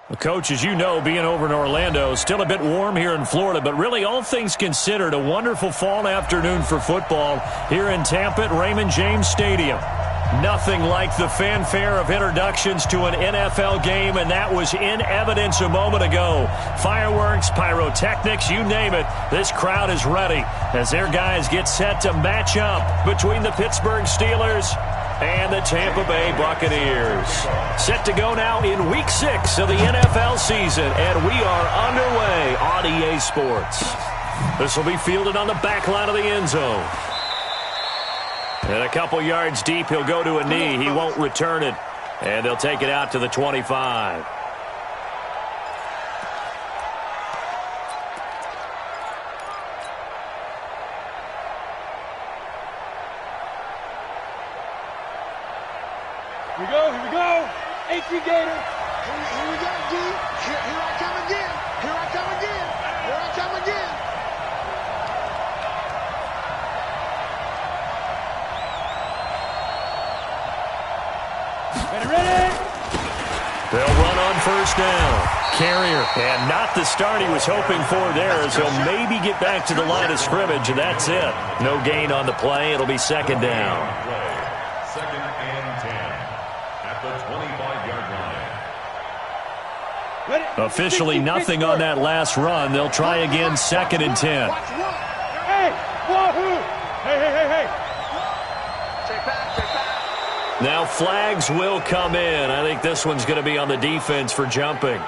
Well, Coach, as you know, being over in Orlando, still a bit warm here in Florida, but really all things considered, a wonderful fall afternoon for football here in Tampa at Raymond James Stadium. Nothing like the fanfare of introductions to an NFL game, and that was in evidence a moment ago. Fireworks, pyrotechnics, you name it, this crowd is ready as their guys get set to match up between the Pittsburgh Steelers and the Tampa Bay Buccaneers. Set to go now in Week 6 of the NFL season, and we are underway on EA Sports. This will be fielded on the back line of the end zone. And a couple yards deep, he'll go to a knee. He won't return it, and they'll take it out to the 25. Here we go. AT Gator. Here we go, G. Here I come again. Here I come again. Here I come again. Ready? They'll run on first down. Carrier, and not the start he was hoping for there, as he'll maybe get back to the line of scrimmage, and that's it. No gain on the play. It'll be second down. Second and 10 at the 25-yard line. Officially nothing on that last run. They'll try again, second and 10. Hey, wahoo! Hey. Take back. Now flags will come in. I think this one's going to be on the defense for jumping.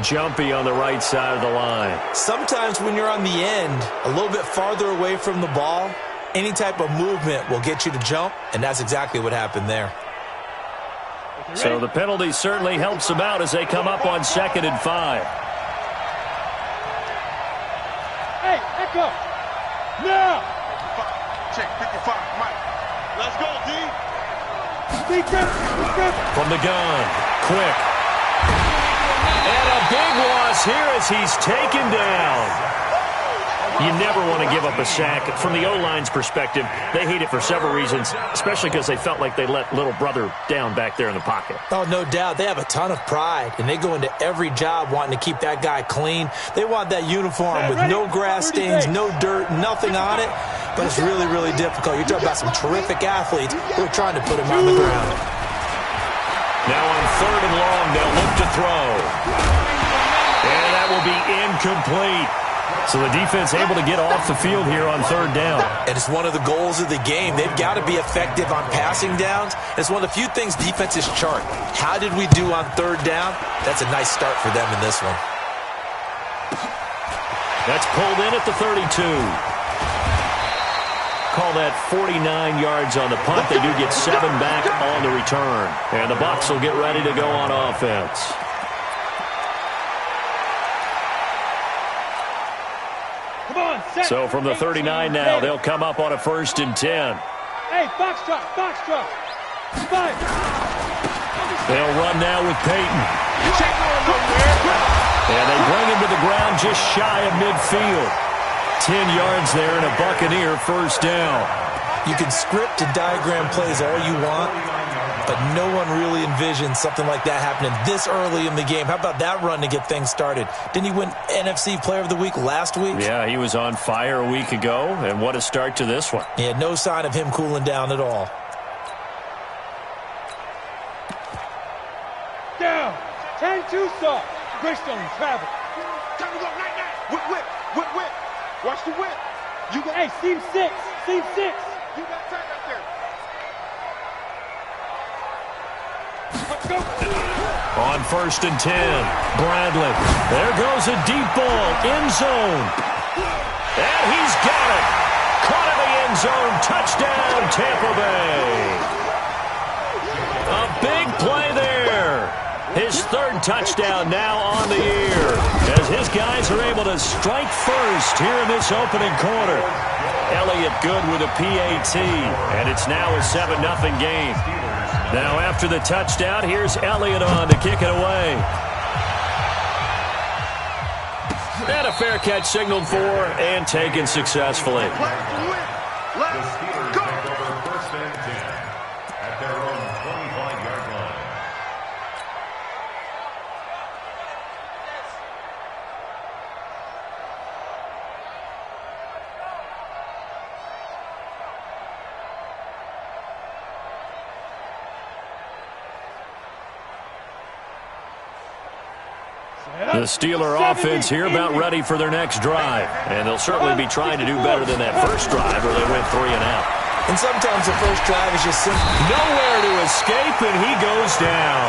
Jumpy on the right side of the line. Sometimes when you're on the end, a little bit farther away from the ball, any type of movement will get you to jump, and that's exactly what happened there. So the penalty certainly helps them out as they come up on second and 5. Hey, Echo! Now! Check 55, Mike. Let's go, D! From the gun, quick. And a big loss here as he's taken down. You never want to give up a sack. From the O-line's perspective, they hate it for several reasons, especially because they felt like they let little brother down back there in the pocket. Oh, no doubt. They have a ton of pride, and they go into every job wanting to keep that guy clean. They want that uniform with no grass stains, no dirt, nothing on it, but it's really, really difficult. You're talking about some terrific athletes who are trying to put him on the ground. Now on third and long, they'll look to throw. And that will be incomplete. So the defense able to get off the field here on third down. And it's one of the goals of the game. They've got to be effective on passing downs. It's one of the few things defenses chart. How did we do on third down? That's a nice start for them in this one. That's pulled in at the 32. Call that 49 yards on the punt. They do get 7 back on the return. And the Bucs will get ready to go on offense. So from the 39 now, they'll come up on a first and 10. Hey, box truck. 5. They'll run now with Peyton. And they bring him to the ground just shy of midfield. 10 yards there and a Buccaneer first down. You can script and diagram plays all you want, but no one really envisions something like that happening this early in the game. How about that run to get things started? Didn't he win NFC Player of the Week last week? Yeah, he was on fire a week ago, and what a start to this one. Yeah, no sign of him cooling down at all. Down. 10-2 stop. Greystone, travel. Time to go right now. Whip. Watch the whip. You got. Hey, seam 6. You got time right there. Let's go. On first and 10, Bradley. There goes a deep ball, end zone. And he's got it. Caught in the end zone, touchdown, Tampa Bay. A big play there. His third touchdown now on the year, as his guys are able to strike first here in this opening quarter. Elliott good with a PAT, and it's now a 7-0 game. Now after the touchdown, here's Elliott on to kick it away. And a fair catch signaled for and taken successfully. The Steelers take over first and 10 at their own 25-yard line. The Steeler offense here about ready for their next drive. And they'll certainly be trying to do better than that first drive or they went 3 and out. And sometimes the first drive is just simple. Nowhere to escape, and he goes down.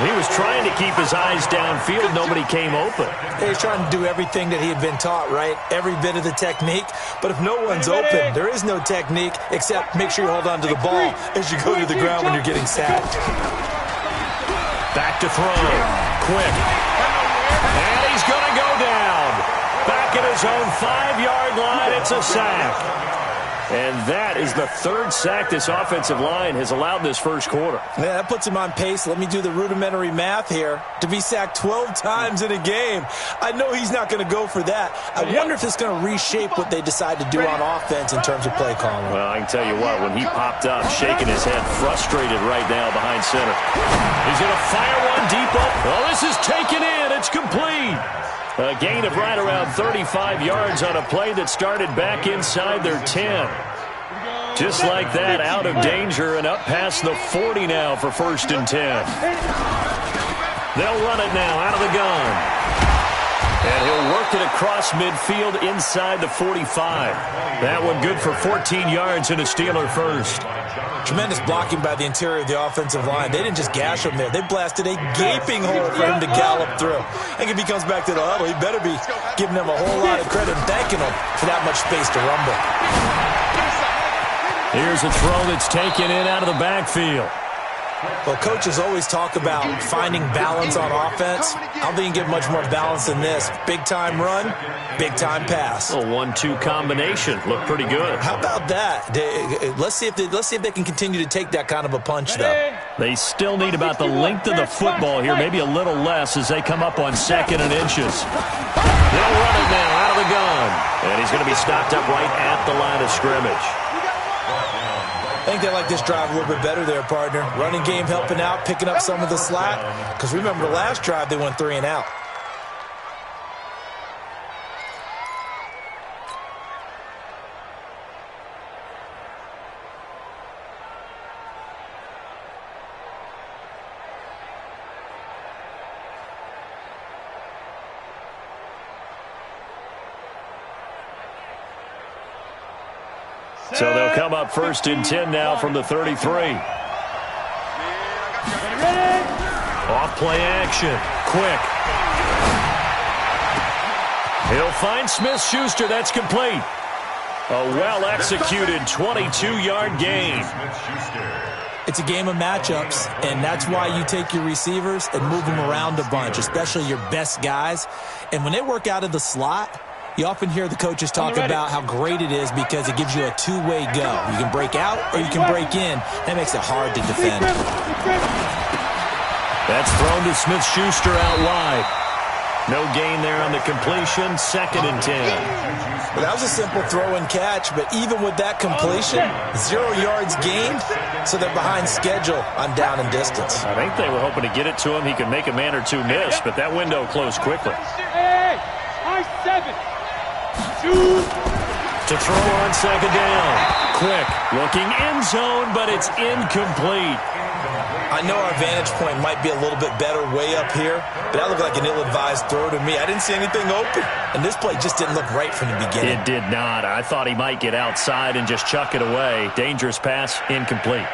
He was trying to keep his eyes downfield. Nobody came open. He's trying to do everything that he had been taught, right? Every bit of the technique. But if no one's open, there is no technique except make sure you hold on to the ball as you go to the ground when you're getting sacked. Back to throw. Quick. And he's going to go down. Back at his own 5-yard line. It's a sack. And that is the 3rd sack this offensive line has allowed this first quarter. Yeah, that puts him on pace. Let me do the rudimentary math here. To be sacked 12 times in a game. I know he's not going to go for that. I wonder if it's going to reshape what they decide to do on offense in terms of play calling. Well, I can tell you what, when he popped up, shaking his head, frustrated right now behind center. He's going to fire one deep up. Oh, this is taken in. It's complete. A gain of right around 35 yards on a play that started back inside their 10. Just like that, out of danger and up past the 40 now for 1st and 10. They'll run it now out of the gun. And he'll work it across midfield inside the 45. That one good for 14 yards and a Steeler first. Tremendous blocking by the interior of the offensive line. They didn't just gash him there. They blasted a gaping hole for him to gallop through. I think if he comes back to the huddle, he better be giving them a whole lot of credit and thanking them for that much space to rumble. Here's a throw that's taken in out of the backfield. Well, coaches always talk about finding balance on offense. I don't think you get much more balance than this. Big-time run, big-time pass. A 1-2 combination. Looked pretty good. How about that? Let's see if they can continue to take that kind of a punch, though. They still need about the length of the football here, maybe a little less as they come up on 2nd and inches. They'll run it now out of the gun. And he's going to be stopped up right at the line of scrimmage. I think they like this drive a little bit better there, partner. Running game helping out, picking up some of the slack. Because remember, the last drive, they went 3 and out. So they'll come up 1st and 10 now from the 33. Off play action. Quick. He'll find Smith-Schuster. That's complete. A well-executed 22-yard gain. It's a game of matchups, and that's why you take your receivers and move them around a bunch, especially your best guys. And when they work out of the slot, you often hear the coaches talk about how great it is because it gives you a two-way go. You can break out or you can break in. That makes it hard to defend. That's thrown to Smith-Schuster out wide. No gain there on the completion. 2nd and 10. Well, that was a simple throw and catch, but even with that completion, 0 yards gained, so they're behind schedule on down and distance. I think they were hoping to get it to him. He could make a man or two miss, but that window closed quickly. Hey, high 7. To throw on 2nd down. Quick, looking end zone, but it's incomplete. I know our vantage point might be a little bit better way up here, but that looked like an ill-advised throw to me. I didn't see anything open, and this play just didn't look right from the beginning. It did not. I thought he might get outside and just chuck it away. Dangerous pass, incomplete.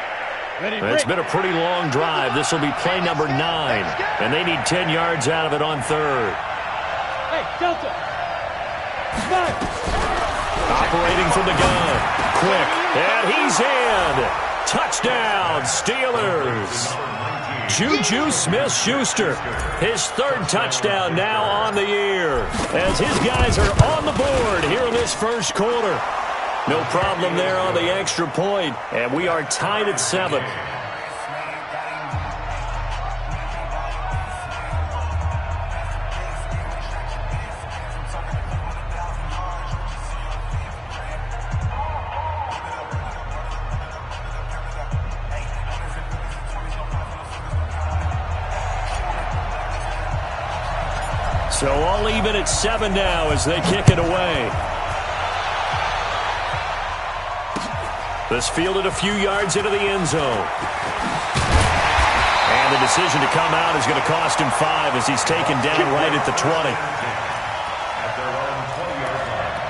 It's been a pretty long drive. This will be play number 9, and they need 10 yards out of it on 3rd. Hey, Delta. Operating from the gun. Quick, and he's in. Touchdown, Steelers. Juju Smith-Schuster, his 3rd touchdown now on the year as his guys are on the board here in this first quarter. No problem there on the extra point, and we are tied at 7. So all even at 7 now as they kick it away. This fielded a few yards into the end zone. And And the decision to come out is going to cost him 5 as he's taken down right at the 20. At their own 20-yard line.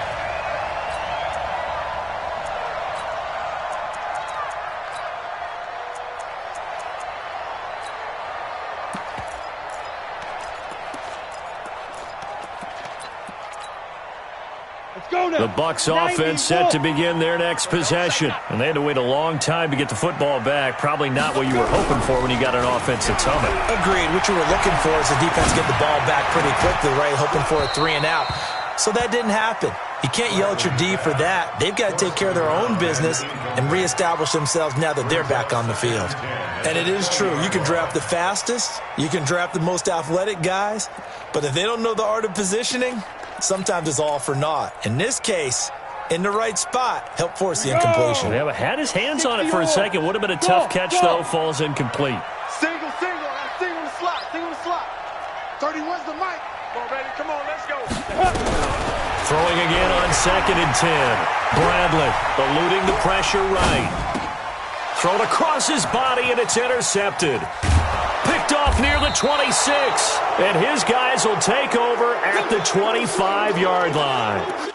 The Bucs offense set to begin their next possession. And they had to wait a long time to get the football back. Probably not what you were hoping for when you got an offense that's humming. Agreed. What you were looking for is the defense get the ball back pretty quickly, right? Hoping for a 3 and out. So that didn't happen. You can't yell at your D for that. They've got to take care of their own business and reestablish themselves now that they're back on the field. And it is true. You can draft the fastest. You can draft the most athletic guys. But if they don't know the art of positioning, sometimes it's all for naught. In this case, in the right spot, help force the incompletion. Yeah, but had his hands on it for a second. Would have been a tough catch, though. Falls incomplete. Single. Single the slot. Single the slot. 31's the mic. Come on, baby. Come on, let's go. Throwing again on 2nd and 10. Bradley eluding the pressure right. Thrown across his body, and it's intercepted. Picked off near the 26. And his guys will take over at the 25-yard line.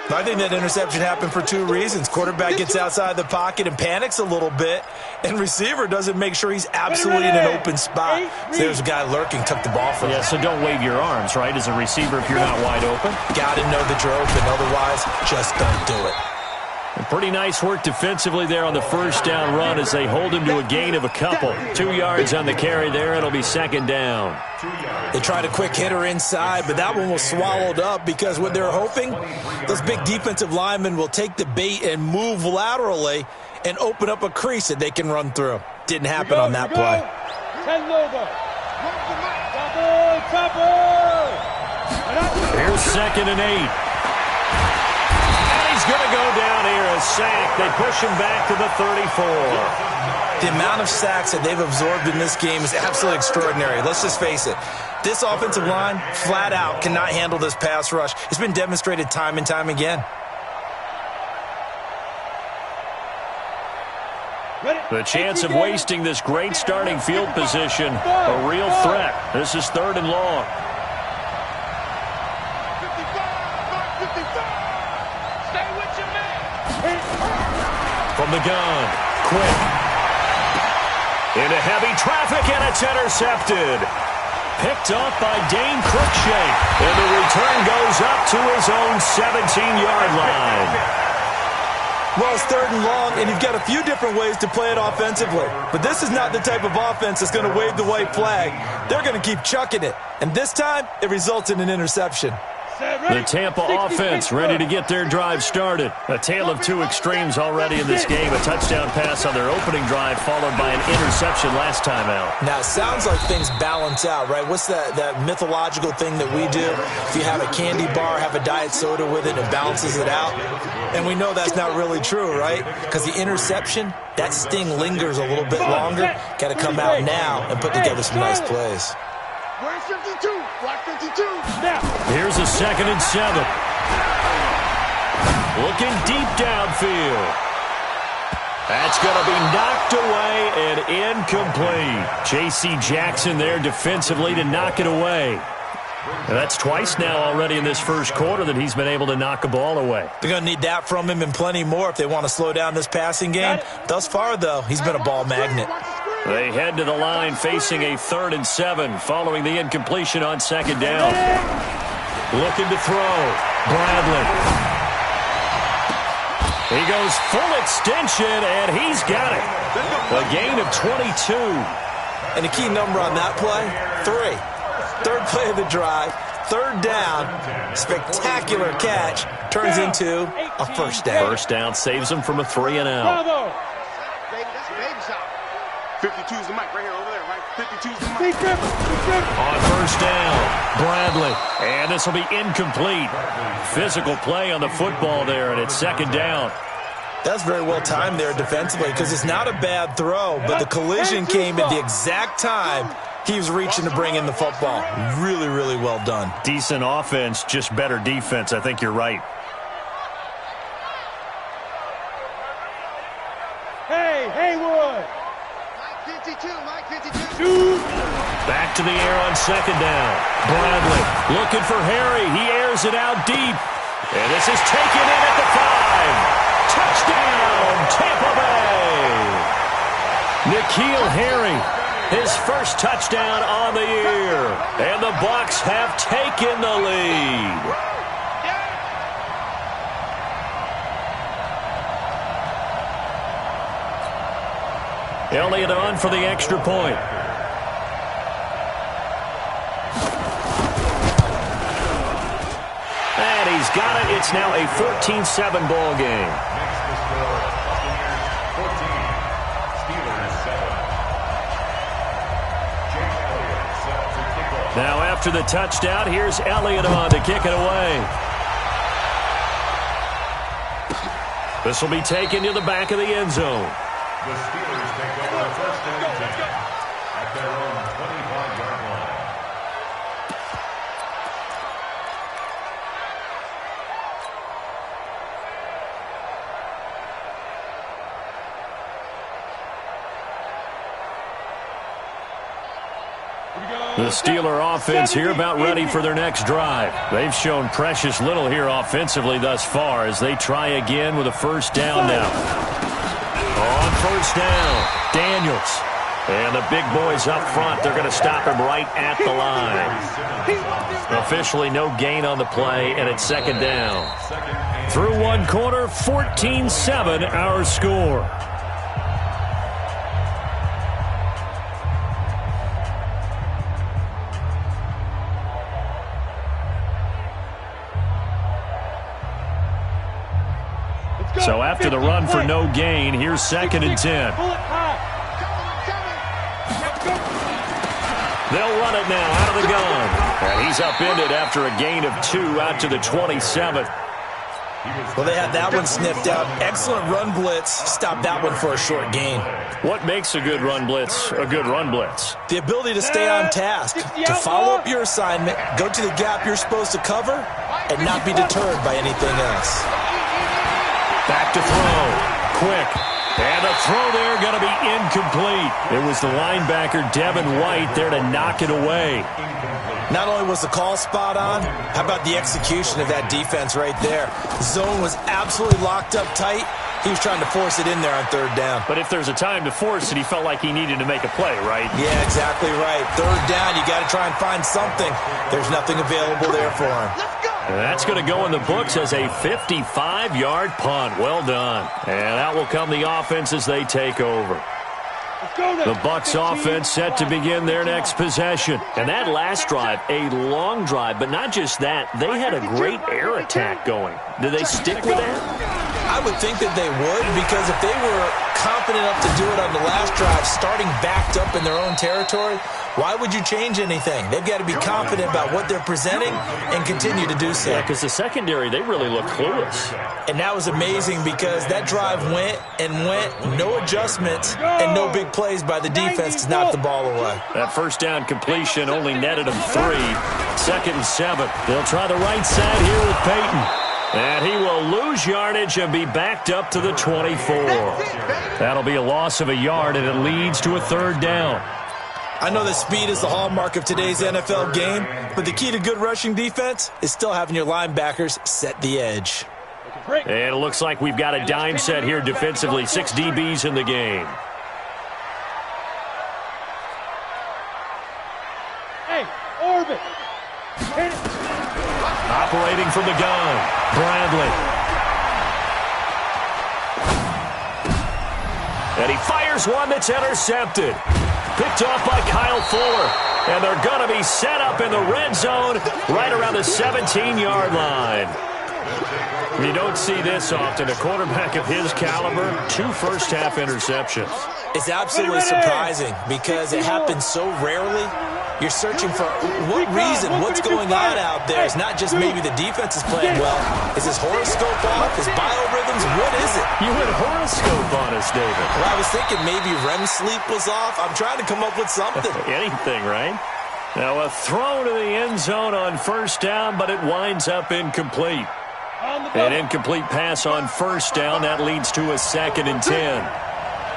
I think that interception happened for 2 reasons. Quarterback gets outside the pocket and panics a little bit, and receiver doesn't make sure he's absolutely in an open spot. So there's a guy lurking, took the ball from him. Yeah, so don't wave your arms, right, as a receiver if you're not wide open. Got to know that you're open. Otherwise, just don't do it. And pretty nice work defensively there on the first down run as they hold him to a gain of a couple. 2 yards on the carry there. It'll be 2nd down. They tried a quick hitter inside, but that one was swallowed up because what they're hoping, those big defensive linemen will take the bait and move laterally and open up a crease that they can run through. Didn't happen on that play. 10 over. Here's 2nd and 8. He's going to go down here, a sack. They push him back to the 34. The amount of sacks that they've absorbed in this game is absolutely extraordinary. Let's just face it. This offensive line, flat out, cannot handle this pass rush. It's been demonstrated time and time again. The chance of wasting this great starting field position, a real threat. This is 3rd and long. 55. Stay with your man. From the gun, quick. Into heavy traffic, and it's intercepted. Picked up by Dane Cruikshank. And the return goes up to his own 17-yard line. Well, it's 3rd and long, and you've got a few different ways to play it offensively. But this is not the type of offense that's going to wave the white flag. They're going to keep chucking it. And this time, it results in an interception. The Tampa offense ready to get their drive started. A tale of 2 extremes already in this game. A touchdown pass on their opening drive followed by an interception last time out. Now, it sounds like things balance out, right? What's that mythological thing that we do? If you have a candy bar, have a diet soda with it, it balances it out. And we know that's not really true, right? Because the interception, that sting lingers a little bit longer. Got to come out now and put together some nice plays. Where's 52? Block 52. Now. Here's a 2nd and 7. Looking deep downfield. That's going to be knocked away and incomplete. J.C. Jackson there defensively to knock it away. And that's twice now already in this first quarter that he's been able to knock a ball away. They're going to need that from him and plenty more if they want to slow down this passing game. Thus far, though, he's been a ball magnet. They head to the line facing a 3rd and 7 following the incompletion on 2nd down. Looking to throw. Bradley. He goes full extension, and he's got it. A gain of 22. And the key number on that play, 3. Third play of the drive, third down, spectacular catch, turns into a first down. First down saves him from a 3-and-out. Bravo. That's a baby shot. 52's the mic right here, over there, right? 52's the mic. On first down, Bradley. And this will be incomplete. Physical play on the football there, and it's second down. That's very well timed there defensively because it's not a bad throw, but the collision came at the exact time he was reaching to bring in the football. Really, really well done. Decent offense, just better defense. I think you're right. Hey, Haywood. Mike 52. Back to the air on second down. Bradley looking for Harry. He airs it out deep. And this is taken in at the 5. Touchdown, Tampa Bay. N'Keal Harry, his first touchdown on the year. And the Bucs have taken the lead. Elliott on for the extra point. And he's got it. It's now a 14-7 ball game. Now after the touchdown, here's Elliott on to kick it away. This will be taken to the back of the end zone. The Steelers take over the first and 10 at their own 25-yard line. The Steeler offense here about ready for their next drive. They've shown precious little here offensively thus far as they try again with a first down now. On first down, Daniels. And the big boys up front, they're going to stop him right at the line. Officially no gain on the play, and it's second down. Through one quarter, 14-7 our score. So after the run for no gain, here's second and 10. They'll run it now out of the gun. And he's upended after a gain of 2 out to the 27. Well, they had that one sniffed out. Excellent run blitz. Stopped that one for a short gain. What makes a good run blitz a good run blitz? The ability to stay on task, to follow up your assignment, go to the gap you're supposed to cover, and not be deterred by anything else. Back to throw. Quick. And the throw there going to be incomplete. It was the linebacker, Devin White, there to knock it away. Not only was the call spot on, how about the execution of that defense right there? Zone was absolutely locked up tight. He was trying to force it in there on third down. But if there's a time to force it, he felt like he needed to make a play, right? Yeah, exactly right. Third down, you got to try and find something. There's nothing available there for him. And that's going to go in the books as a 55-yard punt. Well done. And out will come the offense as they take over. The Bucs offense set to begin their next possession. And that last drive, a long drive, but not just that. They had a great air attack going. Do they stick with that? I would think that they would, because if they were confident enough to do it on the last drive, starting backed up in their own territory, why would you change anything? They've got to be confident about what they're presenting and continue to do so. Yeah, because the secondary, they really look clueless. And that was amazing because that drive went and went, no adjustments and no big plays by the defense to knock the ball away. That first down completion only netted them 3. Second and 7. They'll try the right side here with Peyton. And he will lose yardage and be backed up to the 24. That'll be a loss of a yard, and it leads to a third down. I know that speed is the hallmark of today's NFL game, but the key to good rushing defense is still having your linebackers set the edge. And it looks like we've got a dime set here defensively. 6 DBs in the game. Hey, Orbit. Operating from the gun, Bradley. And he fires one that's intercepted. Picked off by Kyle Fuller. And they're going to be set up in the red zone right around the 17-yard line. You don't see this often. A quarterback of his caliber, 2 first-half interceptions. It's absolutely surprising because it happens so rarely. You're searching for what reason, what's going on out there. It's not just maybe the defense is playing well. Is his horoscope off? His biorhythms? What is it? You went horoscope on us, David. Well, I was thinking maybe REM sleep was off. I'm trying to come up with something. Anything, right? Now a throw to the end zone on first down, but it winds up incomplete. An incomplete pass on first down. That leads to a 2nd and 10.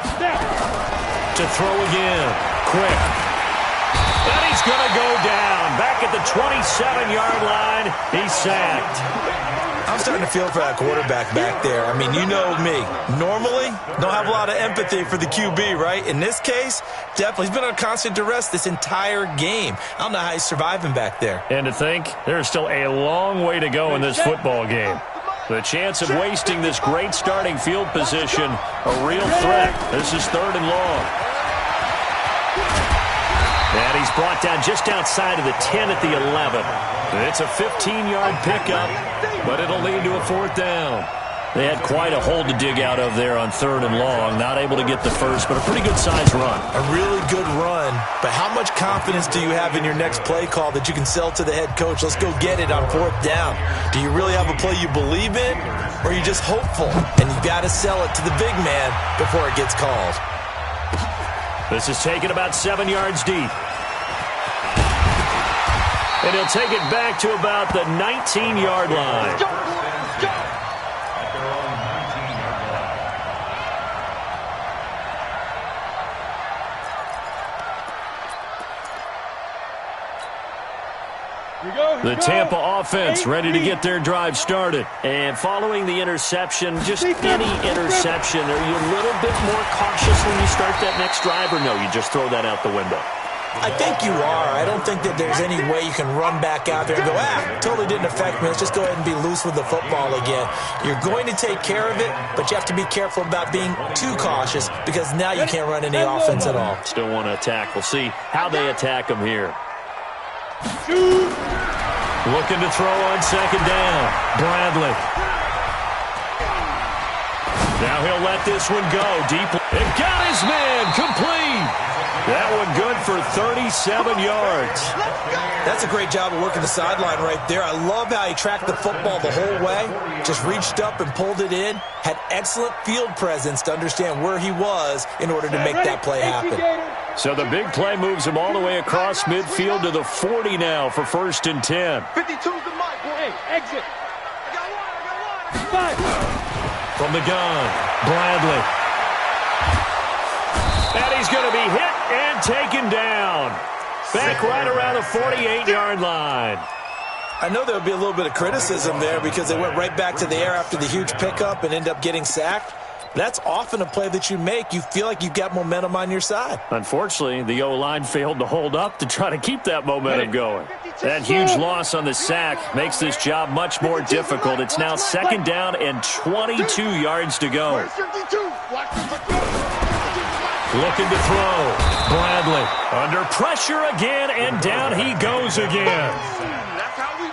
To throw again. Quick. And he's going to go down. Back at the 27-yard line. He's sacked. I'm starting to feel for that quarterback back there. I mean, you know me. Normally, don't have a lot of empathy for the QB, right? In this case, definitely. He's been on constant duress this entire game. I don't know how he's surviving back there. And to think, there's still a long way to go in this football game. The chance of wasting this great starting field position, a real threat. This is 3rd and long. And he's brought down just outside of the 10 at the 11. It's a 15-yard pickup, but it'll lead to a 4th down. They had quite a hole to dig out of there on 3rd and long. Not able to get the first, but a pretty good-sized run. A really good run, but how much confidence do you have in your next play call that you can sell to the head coach? Let's go get it on 4th down. Do you really have a play you believe in, or are you just hopeful? And you got to sell it to the big man before it gets called. This is taken about 7 yards deep. And he'll take it back to about the 19-yard line. The Tampa offense ready to get their drive started. And following the interception, just any interception, are you a little bit more cautious when you start that next drive, or no, you just throw that out the window? I think you are. I don't think that there's any way you can run back out there and go, totally didn't affect me. Let's just go ahead and be loose with the football again. You're going to take care of it, but you have to be careful about being too cautious because now you can't run any offense at all. Still want to attack. We'll see how they attack them here. Looking to throw on 2nd down. Bradley. Now he'll let this one go deep. It got his man complete. That one good for 37 yards. That's a great job of working the sideline right there. I love how he tracked the football the whole way. Just reached up and pulled it in. Had excellent field presence to understand where he was in order to make that play happen. So the big play moves him all the way across midfield to the 40 now for 1st and 10. 52's the mic. Hey, exit. I got one. From the gun, Bradley. And he's going to be hit and taken down. Back right around the 48-yard line. I know there would be a little bit of criticism there because they went right back to the air after the huge pickup and ended up getting sacked. That's often a play that you make. You feel like you've got momentum on your side. Unfortunately, the O-line failed to hold up to try to keep that momentum going. That huge loss on the sack makes this job much more difficult. It's now 2nd down and 22 yards to go. Looking to throw. Bradley under pressure again, and down he goes again.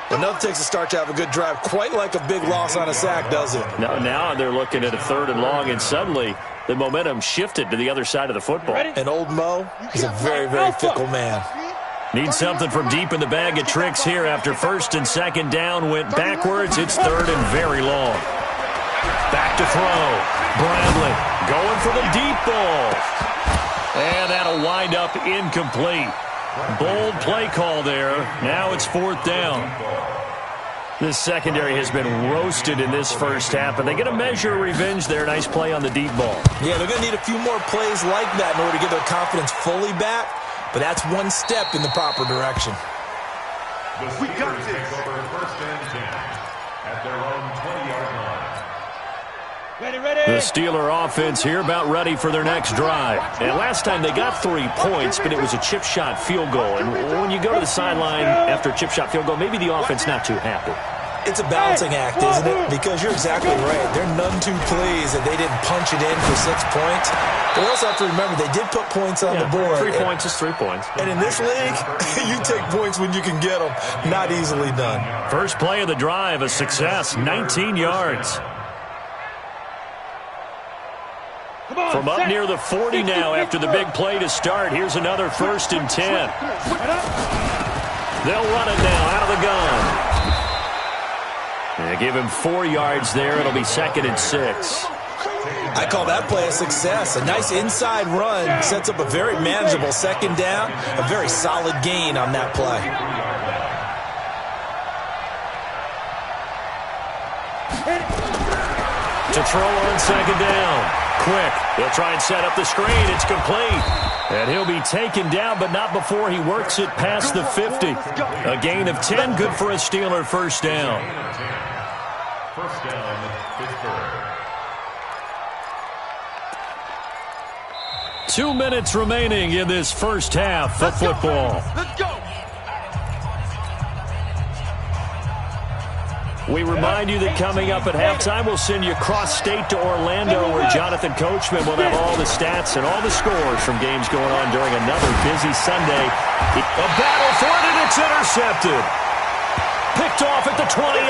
Well, nothing takes a start to have a good drive quite like a big loss on a sack, does it? Now they're looking at a 3rd and long, and suddenly the momentum shifted to the other side of the football. And old Mo is a very, very fickle man. Need something from deep in the bag of tricks here after 1st and 2nd down went backwards. It's 3rd and very long. Back to throw. Bradley going for the deep ball. And that'll wind up incomplete. Bold play call there. Now it's 4th down. This secondary has been roasted in this first half, and they get a measure of revenge there. Nice play on the deep ball. Yeah, they're going to need a few more plays like that in order to get their confidence fully back, but that's one step in the proper direction. We got this. Take over 1st and 10 at their own 20-yard line. The Steeler offense here about ready for their next drive. And last time they got 3 points, but it was a chip shot field goal. And when you go to the sideline after a chip shot field goal, maybe the offense not too happy. It's a balancing act, isn't it? Because you're exactly right. There are none too pleased that they didn't punch it in for 6 points. But we also have to remember they did put points on the board. 3 points is 3 points. And in this league, you take points when you can get them. Not easily done. First play of the drive, a success, 19 yards. From up near the 40 now after the big play to start. Here's another 1st and 10. They'll run it now out of the gun. They give him 4 yards there. It'll be 2nd and 6. I call that play a success. A nice inside run sets up a very manageable 2nd down. A very solid gain on that play. To throw on 2nd down. Quick. He'll try and set up the screen. It's complete. And he'll be taken down, but not before he works it past the 50. A gain of 10. Good for a Steeler 1st down. 1st down, Pittsburgh. 2 minutes remaining in this first half of football. Let's go. We remind you that coming up at halftime, we'll send you cross-state to Orlando, where Jonathan Coachman will have all the stats and all the scores from games going on during another busy Sunday. A battle for it, and it's intercepted. Picked off at the 28,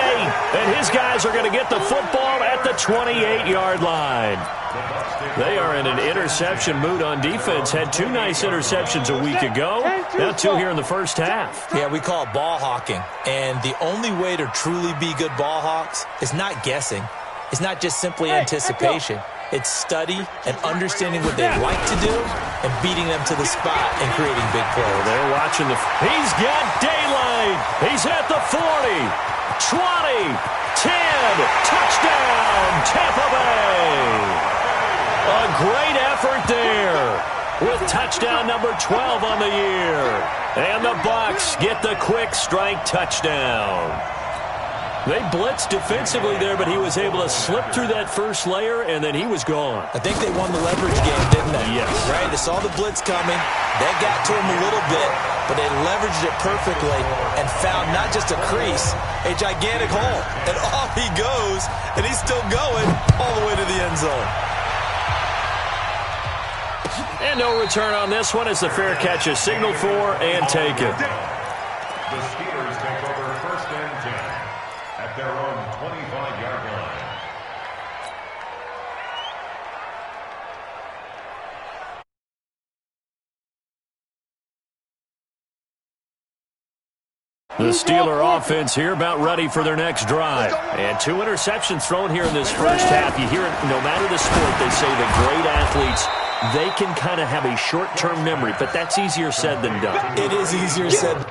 and his guys are going to get the football at the 28-yard line. They are in an interception mood on defense. Had 2 nice interceptions a week ago. Now 2 here in the first half. Yeah, we call it ball hawking. And the only way to truly be good ball hawks is not guessing. It's not just simply anticipation. It's study and understanding what they like to do and beating them to the spot and creating big plays. Well, they're watching the... He's got daylight. He's at the 40, 20, 10. Touchdown, Tampa Bay. A great effort there with touchdown number 12 on the year. And the Bucs get the quick strike touchdown. They blitzed defensively there, but he was able to slip through that first layer, and then he was gone. I think they won the leverage game, didn't they? Yes. Right? They saw the blitz coming. That got to him a little bit, but they leveraged it perfectly and found not just a crease, a gigantic hole. And off he goes, and he's still going all the way to the end zone. And no return on this one as the fair catch is signaled for and taken. The Steelers take over 1st and 10 at their own 25-yard line. The Steeler offense here about ready for their next drive. And 2 interceptions thrown here in this first half. You hear it, no matter the sport, they say the great athletes, they can kind of have a short-term memory, but that's easier said than done. It is easier said.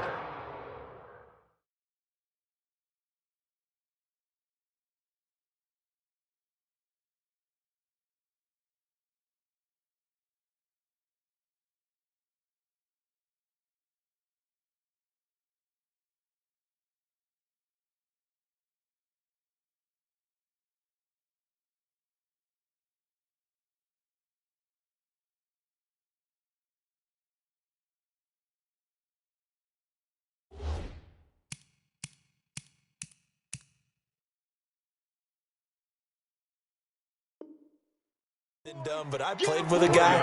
Dumb, but I played with a guy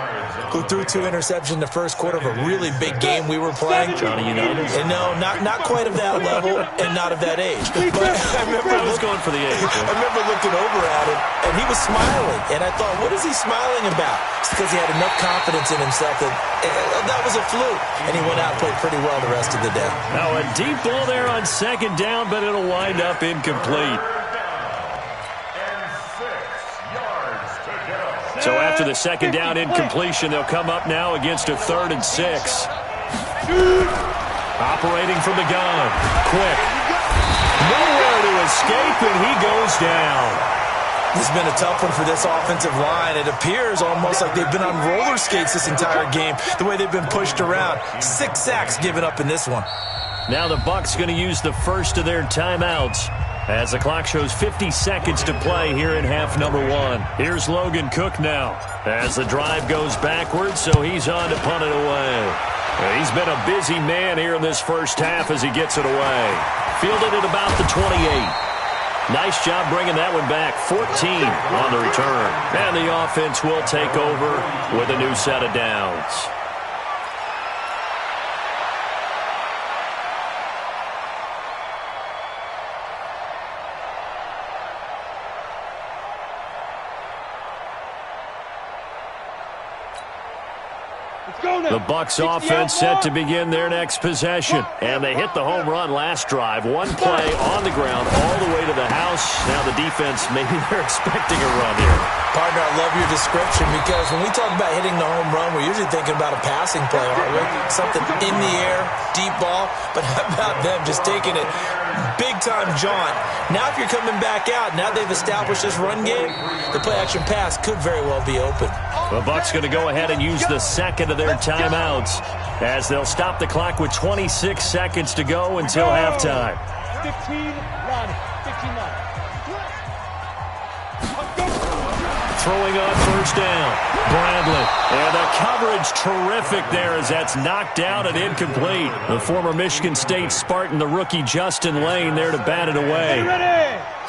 who threw 2 interceptions in the first quarter of a really big game we were playing. Johnny Unitas? And no, not quite of that level and not of that age. But I was going for the age. I remember looking over at him, and he was smiling. And I thought, what is he smiling about? It's because he had enough confidence in himself that was a fluke. And he went out and played pretty well the rest of the day. Now a deep ball there on 2nd down, but it'll wind up incomplete. So after the 2nd down incompletion, they'll come up now against a 3rd and 6. Operating from the gun. Quick. Nowhere to escape, and he goes down. This has been a tough one for this offensive line. It appears almost like they've been on roller skates this entire game, the way they've been pushed around. 6 sacks given up in this one. Now the Bucs going to use the first of their timeouts as the clock shows 50 seconds to play here in half number 1. Here's Logan Cook now as the drive goes backwards, so he's on to punt it away. He's been a busy man here in this first half as he gets it away. Fielded at about the 28. Nice job bringing that one back. 14 on the return. And the offense will take over with a new set of downs. The Bucs offense set to begin their next possession. And they hit the home run last drive. One play on the ground all the way to the house. Now the defense, maybe they're expecting a run here. Partner, I love your description because when we talk about hitting the home run, we're usually thinking about a passing play, aren't we? Something in the air, deep ball. But how about them just taking it big-time jaunt? Now if you're coming back out, now they've established this run game, the play-action pass could very well be open. The Bucs going to go ahead and use the second of their timeouts as they'll stop the clock with 26 seconds to go until halftime. 15-9. Throwing on first down, Bradley. And the coverage terrific there as that's knocked out and incomplete. The former Michigan State Spartan, the rookie Justin Lane, there to bat it away.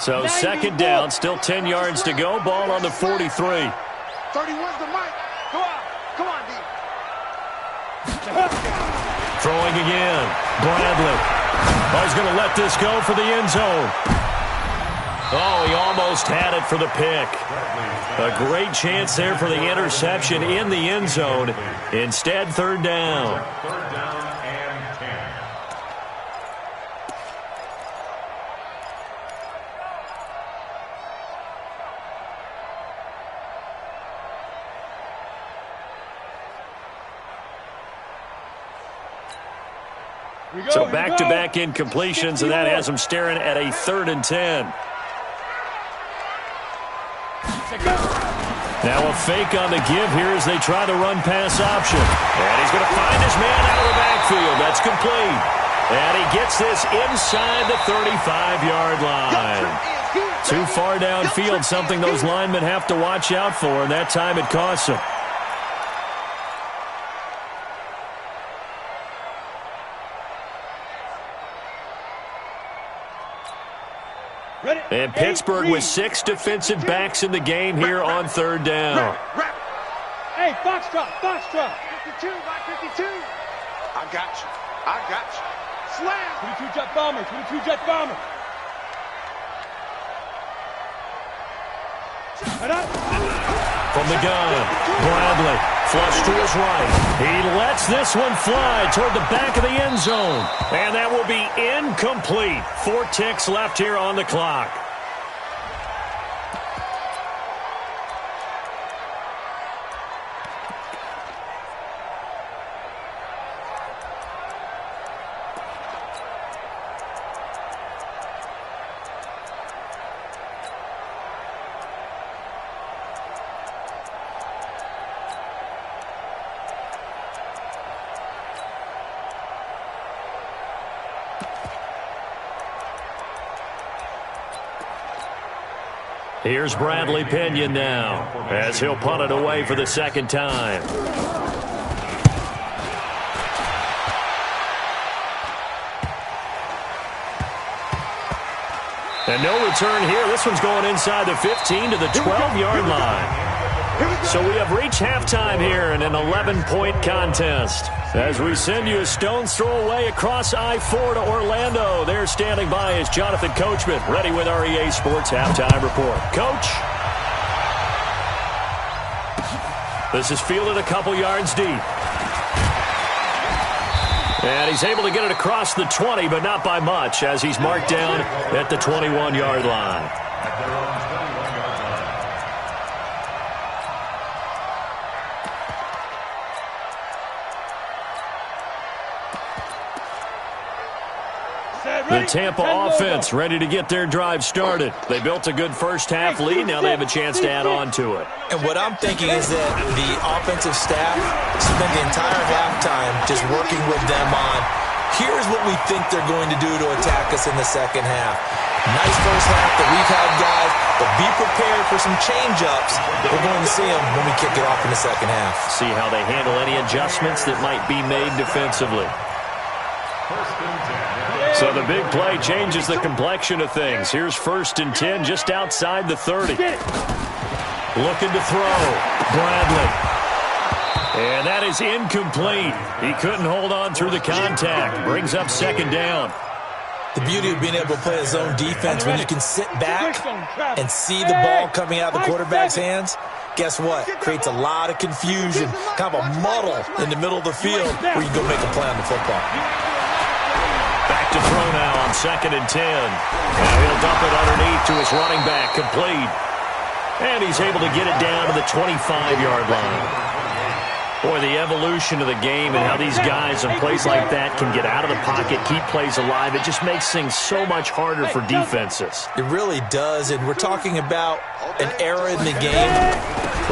So second down, still 10 yards to go. Ball on the 43. 31's the mic. Come on, D. Throwing again, Bradley. He's going to let this go for the end zone. Oh, he almost had it for the pick. A great chance there for the interception in the end zone. Instead, third down. Third down and 10. So back-to-back incompletions, and that has them staring at a 3rd and 10. Now a fake on the give here as they try the run-pass option. And he's going to find his man out of the backfield. That's complete. And he gets this inside the 35-yard line. Too far downfield, something those linemen have to watch out for, and that time it costs them. And Pittsburgh with 6 defensive backs in the game here on third down. Hey, Foxtrot. 52, by 52. I got you. Slam. 22 jet bomber. From the gun, Bradley, flush to his right. He lets this one fly toward the back of the end zone. And that will be incomplete. 4 ticks left here on the clock. Here's Bradley Pinion now as he'll punt it away for the second time. And no return here. This one's going inside the 15 to the 12-yard line. So we have reached halftime here in an 11-point contest. As we send you a stone's throw away across I-4 to Orlando. There standing by is Jonathan Coachman, ready with our EA Sports Halftime Report. Coach? This is fielded a couple yards deep. And he's able to get it across the 20, but not by much, as he's marked down at the 21-yard line. At their own 21-yard line. The Tampa offense ready to get their drive started. They built a good first-half lead. Now they have a chance to add on to it. And what I'm thinking is that the offensive staff spent the entire halftime just working with them on, here's what we think they're going to do to attack us in the second half. Nice first half that we've had, guys, but be prepared for some change-ups. We're going to see them when we kick it off in the second half. See how they handle any adjustments that might be made defensively. First and 10. So the big play changes the complexion of things. Here's 1st and 10 just outside the 30. Looking to throw. Bradley. And that is incomplete. He couldn't hold on through the contact. Brings up 2nd down. The beauty of being able to play a zone defense when you can sit back and see the ball coming out of the quarterback's hands, guess what? Creates a lot of confusion, kind of a muddle in the middle of the field where you go make a play on the football. Back to throw now on 2nd and 10. Now he'll dump it underneath to his running back, complete. And he's able to get it down to the 25-yard line. Boy, the evolution of the game and how these guys in plays like that can get out of the pocket, keep plays alive, it just makes things so much harder for defenses. It really does, and we're talking about an era in the game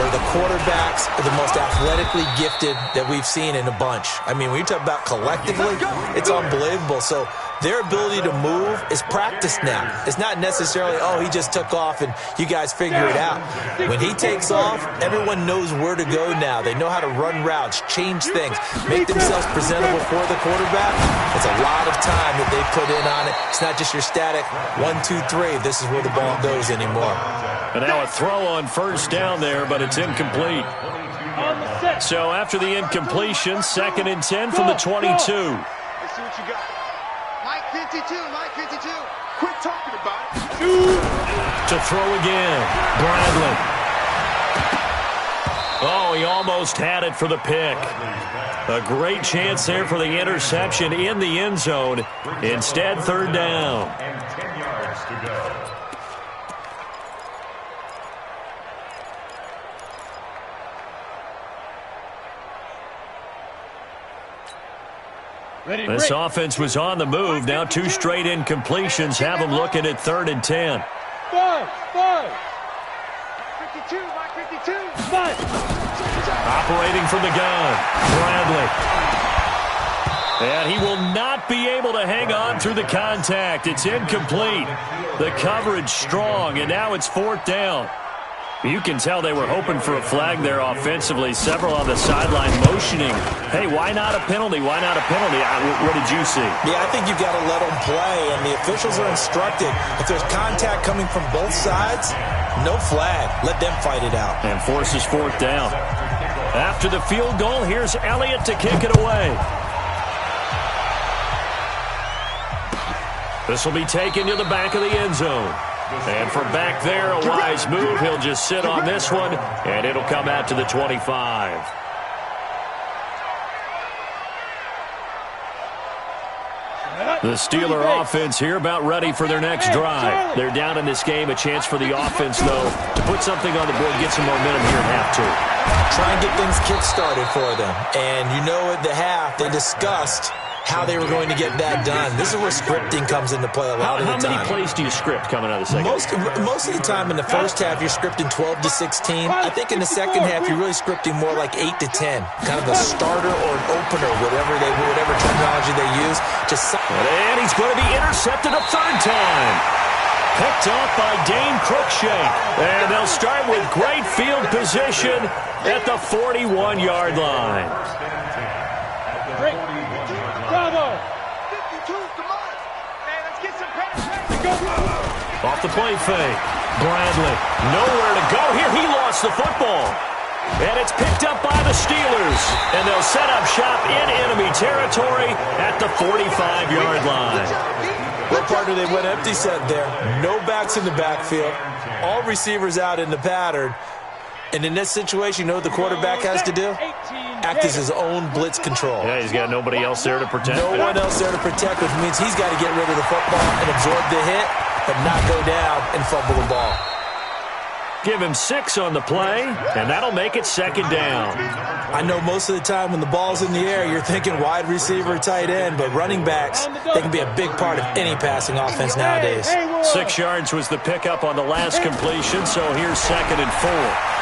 where the quarterbacks are the most athletically gifted that we've seen in a bunch. I mean, when you talk about collectively, it's unbelievable. So their ability to move is practiced now. It's not necessarily, oh, he just took off and you guys figure it out. When he takes off, everyone knows where to go now. They know how to run routes, change things, make themselves presentable for the quarterback. It's a lot of time that they put in on it. It's not just your static 1, 2, 3. This is where the ball goes anymore. And now a throw on 1st down there, but it's incomplete. So after the incompletion, 2nd and 10 from the 22. Let's see what you got. Mike 52, Mike 52. Quit talking about it. To throw again, Bradley. Oh, he almost had it for the pick. A great chance there for the interception in the end zone. Instead, 3rd down. And 10 yards to go. This offense was on the move. Now 2 straight incompletions have them looking at 3rd and 10. 5. 52, Mike 52. 5. Operating from the gun, Bradley. And he will not be able to hang on through the contact. It's incomplete. The coverage strong, and now it's 4th down. You can tell they were hoping for a flag there offensively. Several on the sideline motioning. Hey, why not a penalty? Why not a penalty? What did you see? Yeah, I think you've got to let them play, and the officials are instructed. If there's contact coming from both sides, no flag. Let them fight it out. And forces 4th down. After the field goal, here's Elliott to kick it away. This will be taken to the back of the end zone. And from back there, a wise move. He'll just sit on this one, and it'll come out to the 25. The Steeler offense here about ready for their next drive. They're down in this game. A chance for the offense, though, to put something on the board, get some momentum here at half 2. Try and get things kick-started for them. And you know at the half, they discussed how they were going to get that done. This is where scripting comes into play a lot of the time. How many plays do you script coming out of the second? Most of the time in the first half, you're scripting 12 to 16. I think in the second half, you're really scripting more like 8 to 10. Kind of a starter or an opener, whatever terminology they use. And he's going to be intercepted a 3rd time. Picked off by Dane Cruikshank. And they'll start with great field position at the 41-yard line. Great. Bravo. 52, come on. Man, let's get some penetration. Off the play fake. Bradley. Nowhere to go here. He lost the football. And it's picked up by the Steelers. And they'll set up shop in enemy territory at the 45-yard line. What partner they went empty set there. No backs in the backfield. All receivers out in the pattern. And in this situation, you know what the quarterback has to do? Act as his own blitz control. Yeah, he's got nobody else there to protect. No one else there to protect, which means he's got to get rid of the football and absorb the hit, but not go down and fumble the ball. Give him 6 on the play, and that'll make it 2nd down. I know most of the time when the ball's in the air, you're thinking wide receiver, tight end, but running backs, they can be a big part of any passing offense nowadays. 6 yards was the pickup on the last completion, so here's 2nd and 4.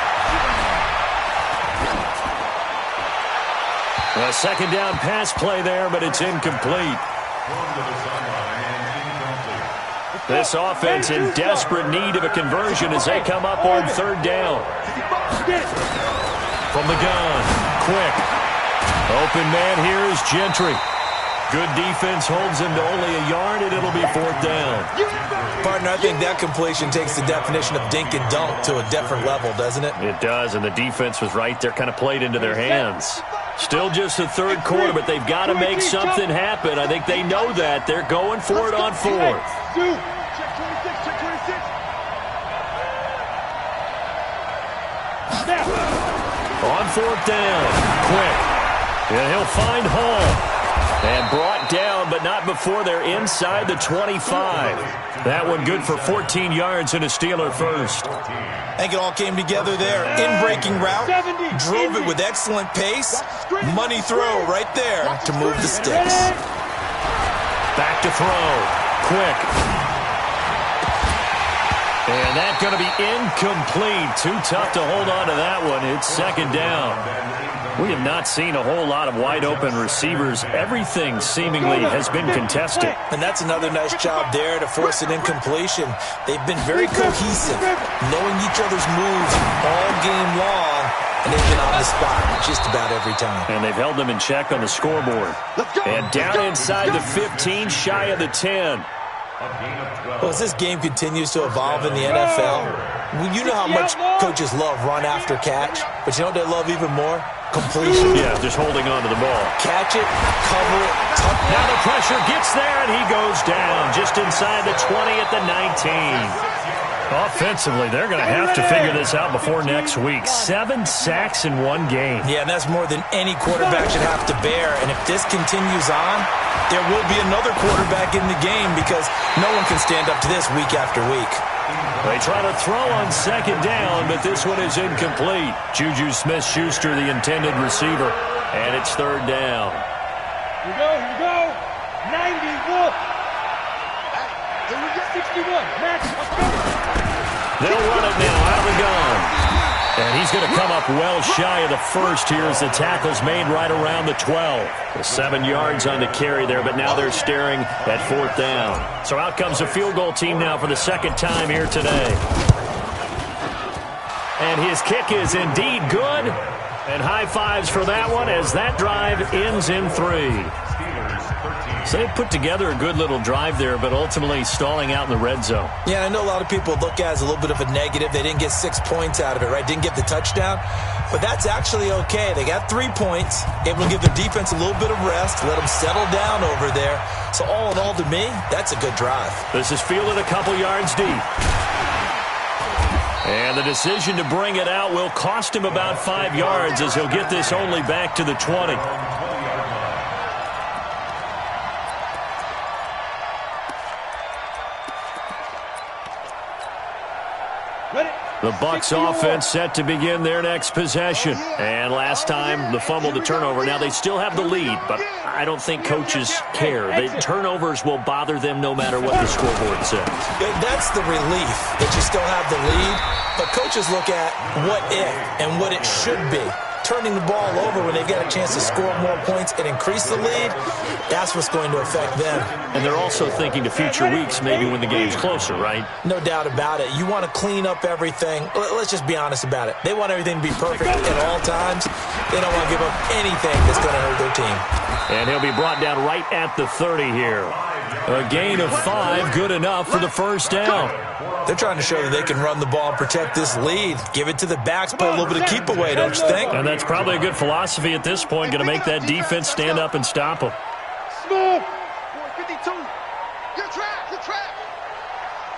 A 2nd down pass play there, but it's incomplete. This offense in desperate need of a conversion as they come up on 3rd down. From the gun, quick. Open man here is Gentry. Good defense holds him to only a yard, and it'll be 4th down. Partner, I think that completion takes the definition of dink and dunk to a different level, doesn't it? It does, and the defense was right there, kind of played into their hands. Still just the 3rd quarter, but they've got to make something happen. I think they know that. They're going for it on 4th. Check 26, check 26. On 4th down, quick. And he'll find Hall. And brought down, but not before they're inside the 25. That one good for 14 yards and a Steeler first. I think it all came together there. In-breaking route, drove it with excellent pace. Money throw right there to move the sticks. Back to throw. Quick. And that's going to be incomplete. Too tough to hold on to that one. It's 2nd down. We have not seen a whole lot of wide-open receivers. Everything seemingly has been contested. And that's another nice job there to force an incompletion. They've been very cohesive, knowing each other's moves all game long, and they've been on the spot just about every time. And they've held them in check on the scoreboard. And down inside the 15, shy of the 10. Well, as this game continues to evolve in the NFL, you know how much coaches love run after catch, but you know what they love even more? Completion. Yeah, just holding on to the ball. Catch it, cover it, tuck it. Now the pressure gets there, and he goes down just inside the 20 at the 19. Offensively, they're going to have to figure this out before next week. 7 sacks in one game. Yeah, and that's more than any quarterback should have to bear. And if this continues on, there will be another quarterback in the game because no one can stand up to this week after week. They try to throw on 2nd down, but this one is incomplete. Juju Smith-Schuster, the intended receiver, and it's 3rd down. Here we go. 91. Here we go. 61. Max, let's go. They'll run it now out of the gun. And he's going to come up well shy of the first here as the tackle's made right around the 12. 7 yards on the carry there, but now they're staring at 4th down. So out comes the field goal team now for the 2nd time here today. And his kick is indeed good. And high fives for that one as that drive ends in 3. So they put together a good little drive there, but ultimately stalling out in the red zone. Yeah, I know a lot of people look at it as a little bit of a negative. They didn't get 6 points out of it, right? Didn't get the touchdown. But that's actually okay. They got 3 points, able to give their defense a little bit of rest, let them settle down over there. So all in all, to me, that's a good drive. This is fielded a couple yards deep. And the decision to bring it out will cost him about 5 yards as he'll get this only back to the 20. The Bucs offense set to begin their next possession. And last time, the fumble, the turnover. Now, they still have the lead, but I don't think coaches care. The turnovers will bother them no matter what the scoreboard says. That's the relief that you still have the lead. But coaches look at what if and what it should be. Turning the ball over when they get a chance to score more points and increase the lead, that's what's going to affect them. And they're also thinking to future weeks, maybe when the game's closer, right? No doubt about it. You want to clean up everything. Let's just be honest about it. They want everything to be perfect at all times. They don't want to give up anything that's going to hurt their team. And he'll be brought down right at the 30 here. A gain of 5, good enough for the first down. They're trying to show that they can run the ball and protect this lead. Give it to the backs, put a little bit of keep away, don't you think? And that's probably a good philosophy at this point, going to make that defense stand up and stop them. Smooth. 52. Good track, good track.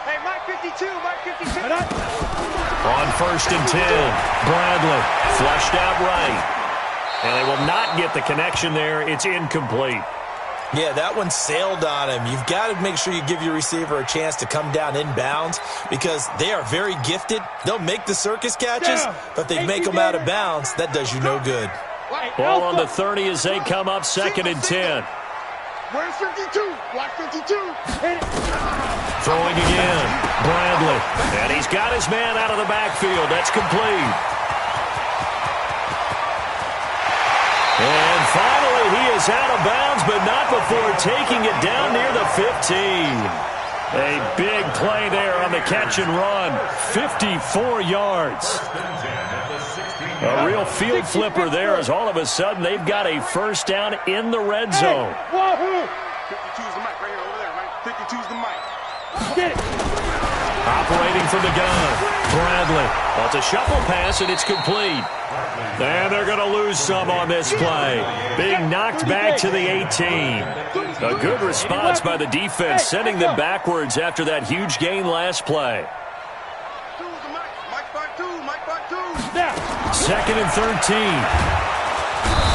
Hey, Mike 52, Mike 52. On 1st and 10, Bradley flushed out right. And they will not get the connection there. It's incomplete. Yeah, that one sailed on him. You've got to make sure you give your receiver a chance to come down inbounds because they are very gifted. They'll make the circus catches, but they make them out of bounds. That does you no good. Ball on the 30 as they come up 2nd and 10. Where's 52? Block 52. Throwing again. Bradley. And he's got his man out of the backfield. That's complete. And finally, he is out of bounds, but not before taking it down near the 15. A big play there on the catch and run. 54 yards. A real field flipper there as all of a sudden they've got a first down in the red zone. 52's the mic right here over there, right? 52's the mic. Get it. Operating from the gun, Bradley. Well, it's a shuffle pass, and it's complete. And they're going to lose some on this play. Being knocked back to the 18. A good response by the defense, sending them backwards after that huge gain last play. Second and 13.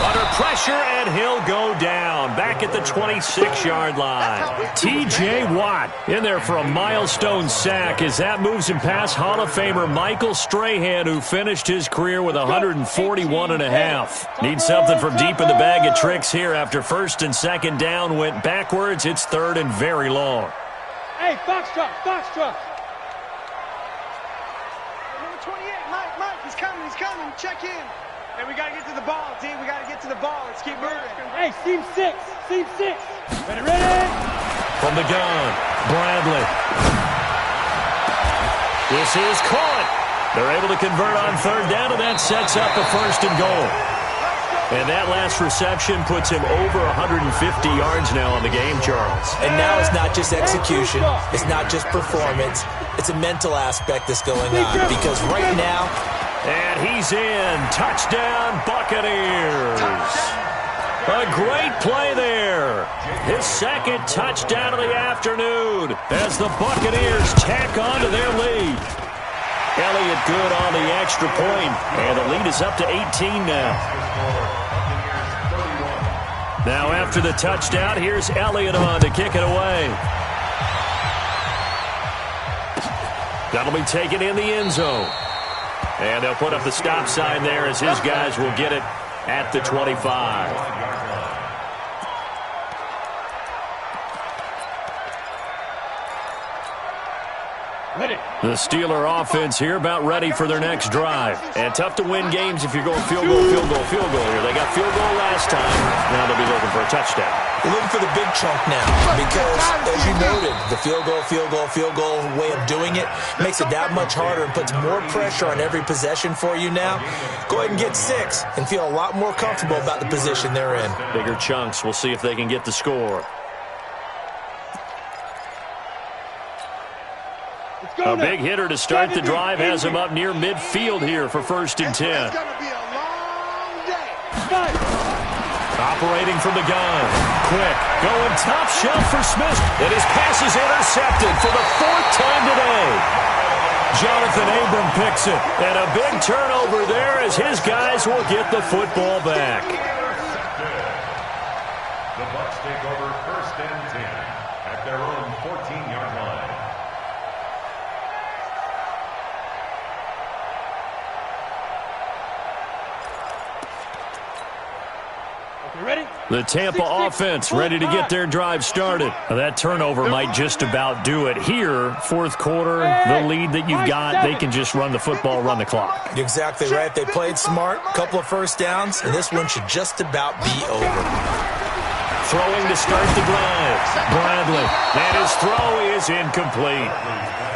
Under pressure, and he'll go down. Back at the 26-yard line. T.J. Watt in there for a milestone sack as that moves him past Hall of Famer Michael Strahan, who finished his career with 141.5. Need something from deep in the bag of tricks here after first and second down went backwards. It's third and very long. Hey, Foxtrot, Foxtrot. Number 28, Mike, he's coming. Check in. Hey, we got to get to the ball, team. We got to get to the ball. Let's keep moving. Hey, seam six. Ready? From the gun, Bradley. This is caught. They're able to convert on third down, and that sets up a first and goal. And that last reception puts him over 150 yards now on the game, Charles. And now it's not just execution. It's not just performance. It's a mental aspect that's going on. Because right now... And he's in. Touchdown, Buccaneers. A great play there. His second touchdown of the afternoon as the Buccaneers tack on to their lead. Elliott good on the extra point, and the lead is up to 18 now. Now after the touchdown, here's Elliott on to kick it away. That'll be taken in the end zone. And they'll put up the stop sign there as his guys will get it at the 25. The Steeler offense here about ready for their next drive. And tough to win games if you're going field goal here. They got field goal last time. Now they'll be looking for a touchdown. They're looking for the big chunk now because, as you noted, the field goal way of doing it makes it that much harder and puts more pressure on every possession for you now. Go ahead and get 6 and feel a lot more comfortable about the position they're in. Bigger chunks. We'll see if they can get the score. A big hitter to start the drive has him up near midfield here for first and 10. It's going to be a long day. Operating from the gun. Quick. Going top shelf for Smith. And his pass is intercepted for the 4th time today. Jonathan Abram picks it. And a big turnover there as his guys will get the football back. The Bucs take over first and 10 at their own 14-yard line. Ready? The Tampa offense ready to get their drive started. That turnover might just about do it. Here, fourth quarter, the lead that you've got, they can just run the football, run the clock. You're exactly right. They played smart, couple of first downs, and this one should just about be over. Throwing to start the drive. Bradley. And his throw is incomplete.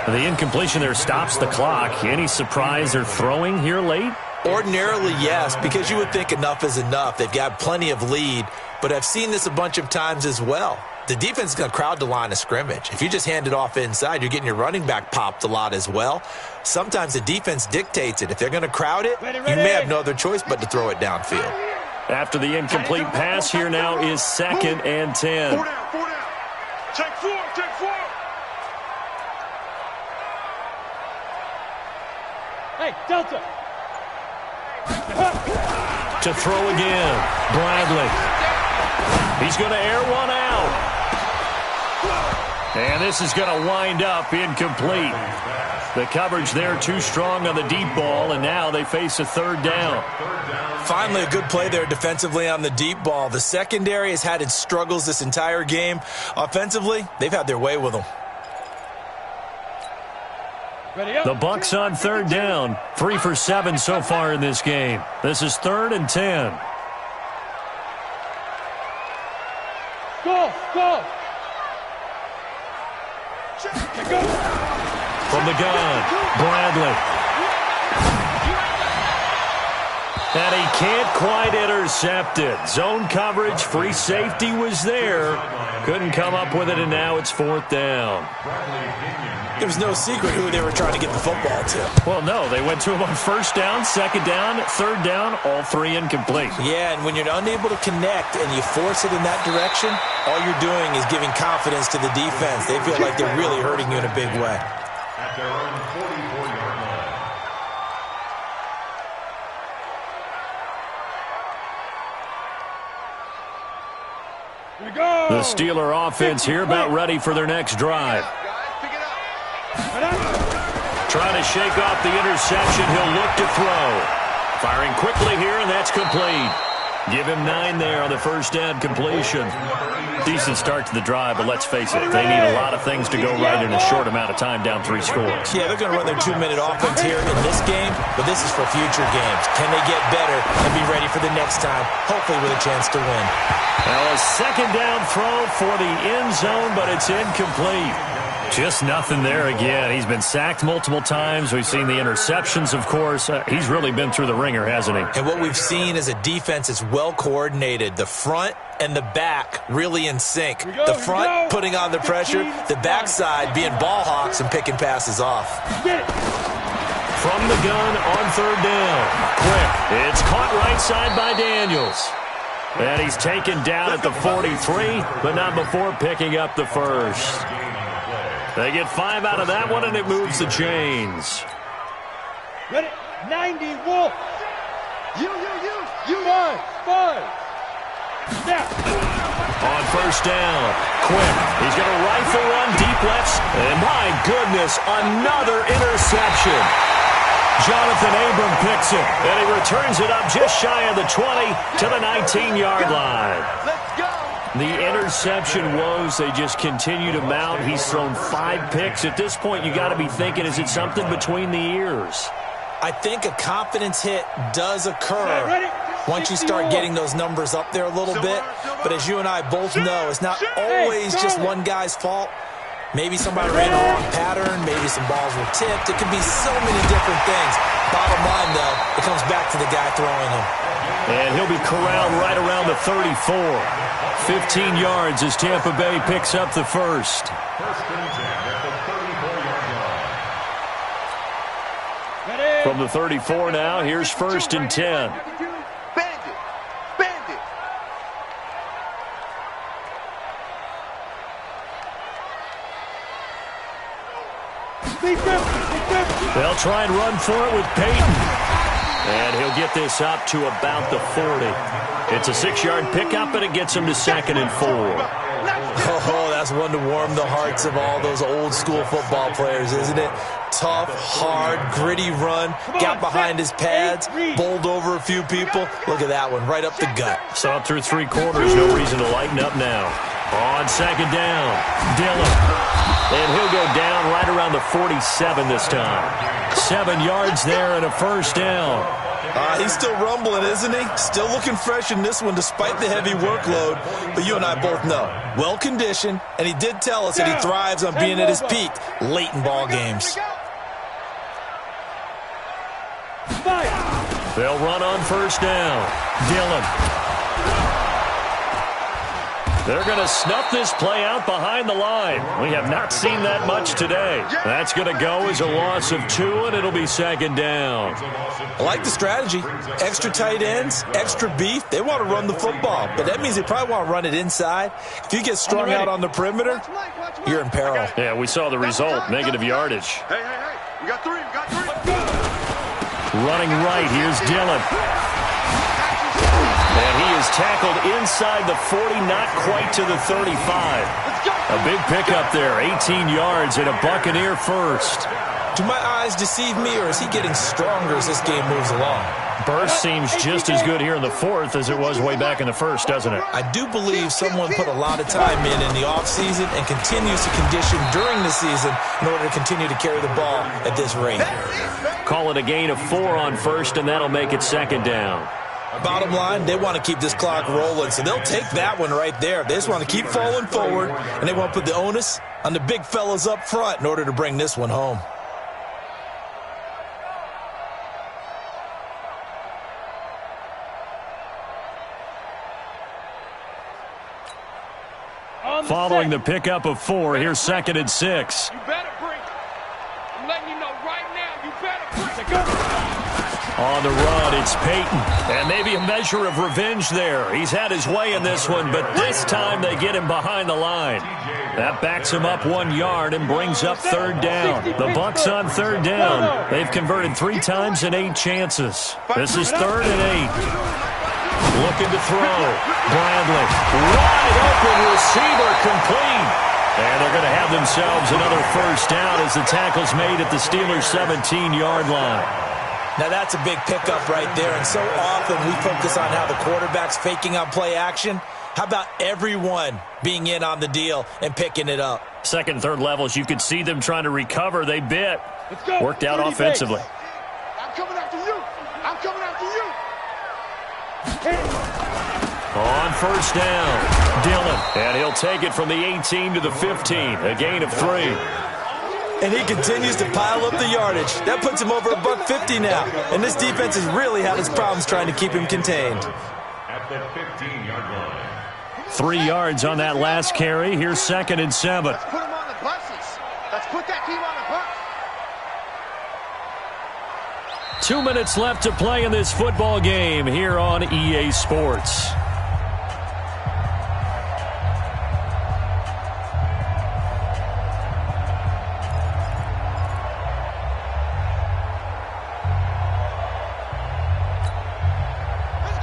The incompletion there stops the clock. Any surprise they're throwing here late? Ordinarily, yes, because you would think enough is enough. They've got plenty of lead, but I've seen this a bunch of times as well. The defense is going to crowd the line of scrimmage. If you just hand it off inside, you're getting your running back popped a lot as well. Sometimes the defense dictates it. If they're going to crowd it, you may have no other choice but to throw it downfield. After the incomplete pass, here now is second and 10. 4 down. Check 4. Hey, Delta. To throw again, Bradley. He's going to air one out. And this is going to wind up incomplete. The coverage there too strong on the deep ball, and now they face a third down. Finally, a good play there defensively on the deep ball. The secondary has had its struggles this entire game. Offensively, they've had their way with them. The Bucs on third down. 3 for 7 so far in this game. This is 3rd and 10. Go. From the gun, Bradley. And he can't quite intercept it. Zone coverage, free safety was there. Couldn't come up with it, and now it's 4th down. There was no secret who they were trying to get the football to. Well, no, they went to him on 1st down, 2nd down, 3rd down, all 3 incomplete. Yeah, and when you're unable to connect and you force it in that direction, all you're doing is giving confidence to the defense. They feel like they're really hurting you in a big way. At their own 44-yard line. The Steeler offense here about ready for their next drive. Trying to shake off the interception. He'll look to throw. Firing quickly here, and that's complete. Give him 9 there on the 1st down completion. Decent start to the drive, but let's face it, they need a lot of things to go right in a short amount of time, down 3 scores. Yeah, they're going to run their 2-minute offense here in this game, but this is for future games. Can they get better and be ready for the next time, hopefully with a chance to win? Well, a 2nd down throw for the end zone, but it's incomplete. Just nothing there again. He's been sacked multiple times. We've seen the interceptions, of course. He's really been through the ringer, hasn't he? And what we've seen is a defense that's well coordinated. The front and the back really in sync. The front putting on the pressure, the backside being ball hawks and picking passes off. From the gun on 3rd down. Quick. It's caught right side by Daniels. And he's taken down at the 43, but not before picking up the 1st. They get 5 out of that one, and it moves the chains. Ready? 90, Wolf. You. 5. Snap. On 1st down, Quick. He's going to rifle run deep left. And my goodness, another interception. Jonathan Abram picks it, and he returns it up just shy of the 20 to the 19-yard line. Let's go. The interception woes, they just continue to mount. He's thrown 5 picks. At this point, you got to be thinking, is it something between the ears? I think a confidence hit does occur once you start getting those numbers up there a little bit. But as you and I both know, it's not always just one guy's fault. Maybe somebody ran a wrong pattern. Maybe some balls were tipped. It could be so many different things. Bottom line, though, it comes back to the guy throwing them. And he'll be corralled right around the 34. 15 yards as Tampa Bay picks up the 1st. 1st and 10 at the 34-yard line. From the 34 now, here's 1st and 10. Bandit. They'll try and run for it with Peyton. And he'll get this up to about the 40. It's a 6-yard pickup, and it gets him to 2nd and 4. Oh, that's one to warm the hearts of all those old-school football players, isn't it? Tough, hard, gritty run, got behind his pads, bowled over a few people. Look at that one, right up the gut. Saw it through 3 quarters, no reason to lighten up now. On 2nd down, Dillon. And he'll go down right around the 47 this time. 7 yards there and a 1st down. He's still rumbling, isn't he? Still looking fresh in this one despite the heavy workload. But you and I both know, well-conditioned, and he did tell us that he thrives on being at his peak late in ball games. They'll run on 1st down. Dillon. They're going to snuff this play out behind the line. We have not seen that much today. That's going to go as a loss of 2, and it'll be 2nd down. I like the strategy. Extra tight ends, extra beef. They want to run the football, but that means they probably want to run it inside. If you get strung out on the perimeter, you're in peril. Yeah, we saw the result, negative yardage. Hey. We got 3. Running right, here's Dillon. And he is tackled inside the 40, not quite to the 35. A big pickup there, 18 yards and a Buccaneer 1st. Do my eyes deceive me, or is he getting stronger as this game moves along? Burst seems just as good here in the 4th as it was way back in the 1st, doesn't it? I do believe someone put a lot of time in the offseason and continues to condition during the season in order to continue to carry the ball at this rate. Call it a gain of 4 on 1st, and that'll make it 2nd down. Bottom line, they want to keep this clock rolling, so they'll take that one right there. They just want to keep falling forward, and they want to put the onus on the big fellas up front in order to bring this one home. following the pickup of 4. Here's 2nd and 6. You better bring it. I'm letting you know right now, you better bring it. On the run, it's Peyton. And maybe a measure of revenge there. He's had his way in this one, but this time they get him behind the line. That backs him up 1 yard and brings up 3rd down. The Bucs on 3rd down. They've converted 3 times in 8 chances. This is 3rd and 8. Looking to throw. Bradley. Wide open receiver complete. And they're going to have themselves another 1st down as the tackle's made at the Steelers' 17-yard line. Now, that's a big pickup right there, and so often we focus on how the quarterback's faking on play action. How about everyone being in on the deal and picking it up? 2nd and 3rd levels, you could see them trying to recover. They bit. Worked out offensively. I'm coming after you. I'm coming after you. On 1st down, Dillon. And he'll take it from the 18 to the 15, a gain of 3. And he continues to pile up the yardage. That puts him over $150 now. And this defense has really had its problems trying to keep him contained. At the 15-yard line. 3 yards on that last carry. Here's 2nd and 7. Let's put him on the buses. Let's put that team on the bus. 2 minutes left to play in this football game here on EA Sports.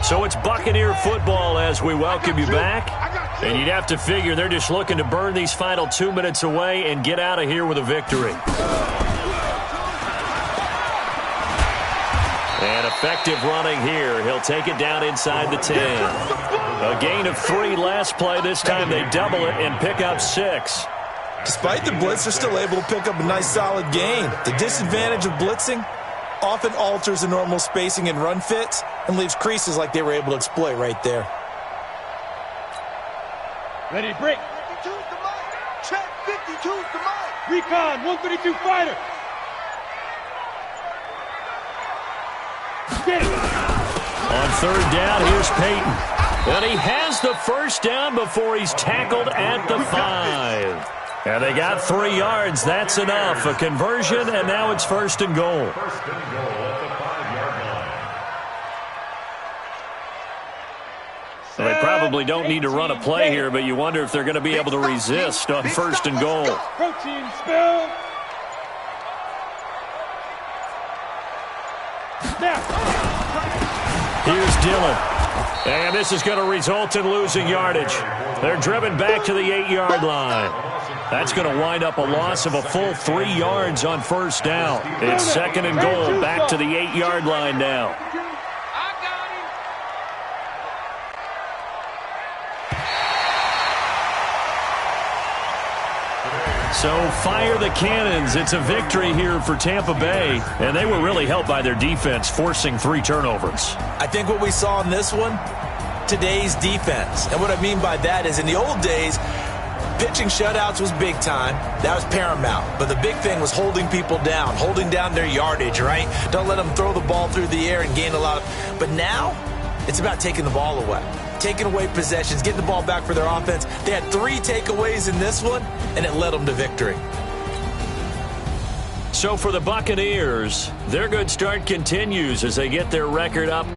So it's Buccaneer football as we welcome you back. And you'd have to figure they're just looking to burn these final 2 minutes away and get out of here with a victory. And effective running here. He'll take it down inside the 10. A gain of 3 last play. This time they double it and pick up 6. Despite the blitz, they're still able to pick up a nice solid gain. The disadvantage of blitzing often alters the normal spacing and run fits and leaves creases like they were able to exploit right there. Ready to break. 52's the mic. Check 52's the mic. Recon, 132 fighter. Get it. On 3rd down, here's Peyton. And he has the 1st down before he's tackled at the 5. And they got 3 yards. That's enough. A conversion, and now it's 1st and goal. 1st and goal at the 5-yard line. Well, they probably don't need to run a play here, but you wonder if they're going to be able to resist on 1st and goal. Protein spill. Here's Dillon. And this is going to result in losing yardage. They're driven back to the 8-yard line. That's going to wind up a loss of a full 3 yards on 1st down. It's 2nd and goal, back to the 8-yard line now. So fire the cannons. It's a victory here for Tampa Bay. And they were really helped by their defense, forcing 3 turnovers. I think what we saw in this one, today's defense. And what I mean by that is in the old days, pitching shutouts was big time. That was paramount. But the big thing was holding people down, holding down their yardage, right? Don't let them throw the ball through the air and gain a lot of... But now, it's about taking the ball away. Taking away possessions, getting the ball back for their offense. They had 3 takeaways in this one, and it led them to victory. So for the Buccaneers, their good start continues as they get their record up